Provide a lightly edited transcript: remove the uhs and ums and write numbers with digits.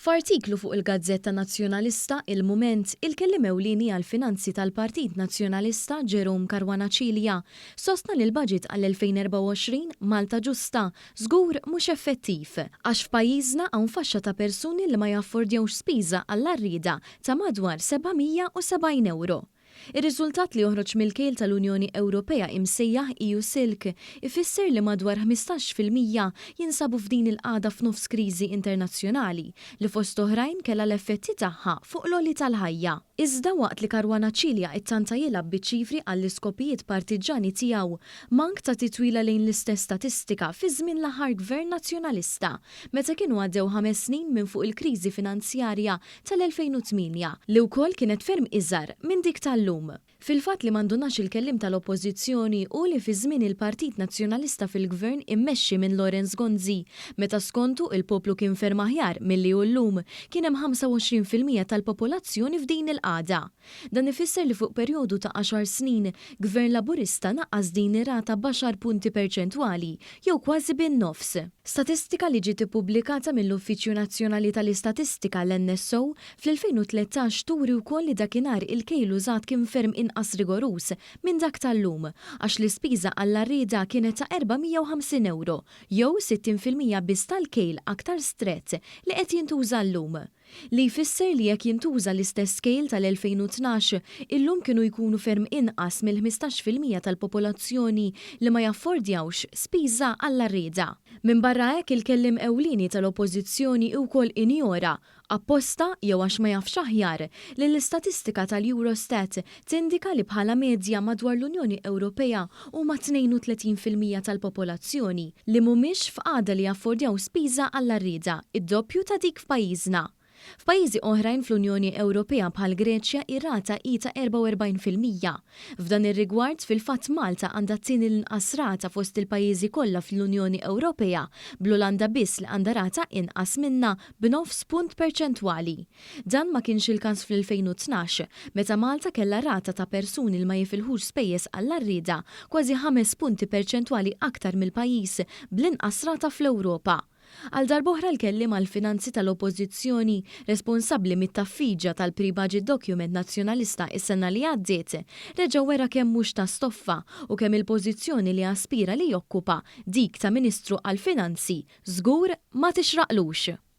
F'artiklu fuq il-Gazzetta Nazzjonalista Il-Mument il-kelliem ewlieni għall-finanzi tal-Partit Nazzjonalista Jerome Caruana sostna li l-budget għall-2024 Malta ġusta żgur mhux effettiv għax f'pajjiżna hawn faxxa ta' persuni li ma jaffordjawx spiża għall-arrieda ta' madwar 770 euro. Ir-riżultat li joħroġ mill-kejl tal-Unjoni Ewropea imsejjaħ EU Silk ifisser li madwar 15% jinsabu f'din il-qagħda f'nofs kriżi internazzjonali li fost oħrajn kellha l-effetti tagħha fuq l-għoli tal-ħajja. Iżda waqt li Caruana ittant jilgħab biċ-ċifri għall-iskopijiet partiġani tiegħu mank ta' titwila lejn l-istess statistika fi żmien l-aħħar Gvern Nazzjonalista meta kienu għaddew 5 snin minn fuq il-kriżi finanzjarja tal-2008 li wkoll kienet ferm iżgħar minn dik tal-lum. Fil-fatt li mandunax il-kellim tal-Oppożizzjoni u li fi żmien il-Partit Nazzjonalista fil-Gvern immexxi minn Lawrence Gonzi meta skontu il-poplu kien ferm aħjar milli hu llum kien hemm 25% tal-popolazzjoni f'din il-qagħda. Dan ifisser li fuq perjodu ta' 10 snin Gvern Laburista naqqas din ir-rata b'10 punti perċentwali jew kważi bin-nofs. Statistika li ġiet ippubblikata mill-Uffiċċju Nazzjonali tal-Istatistika l-NSO fl-2013 turi wkoll li dakinhar il-kejl użat kien ferm inqas rigorus minn dak tal-lum għax l-ispiża għall-arrieda kienet ta' 450 euro jew 60% biss tal-kejl aktar strett li qed jintuża llum. Li jfisser li jekk jintuża l-istess kejl tal-2012 illum kienu jkunu ferm inqas mill-15% tal-popolazzjoni li ma jaffordjawx spiża għall-arrieda. Minn barra hekk il-kelliem ewlieni tal-Oppożizzjoni wkoll injora apposta jew għax ma jafx aħjar li l-istatistika tal-Eurostat tindika li bħala medja madwar l-Unjoni Ewropea huma 32% tal-popolazzjoni li mhumiex f'qagħda li jaffordjaw spiża għall-arrieda, id-doppju ta' dik f'pajjiżna. F'pajjiżi oħrajn fl-Unjoni Ewropea bħal Greċja ir-rata hi ta' 44%. F'dan ir-rigward fil-fatt Malta għandha t-tieni l-inqas rata fost il-pajjiżi kollha fl-Unjoni Ewropea bl-Olanda biss li għandha rata inqas minnha b'9 punt perċentwali. Dan ma kienx il-każ fl-2012 meta Malta kellha rata ta' persuni li ma jifilħux spejjeż għall-arrieda kważi 5 punti perċentwali aktar mill-pajjiż bl-inqas rata fl-Ewropa. Għal darb'oħra l-kelliem għall-finanzi tal-Oppożizzjoni responsabbli mit-taffiġġa tal-Pre-Budget Document Nazzjonalista is-sena li għaddiet reġa' wera kemm mhux ta' stoffa u kemm il-pożizzjoni li aspira li jokkupa dik ta' Ministru għall-Finanzi żgur ma tixraqlux.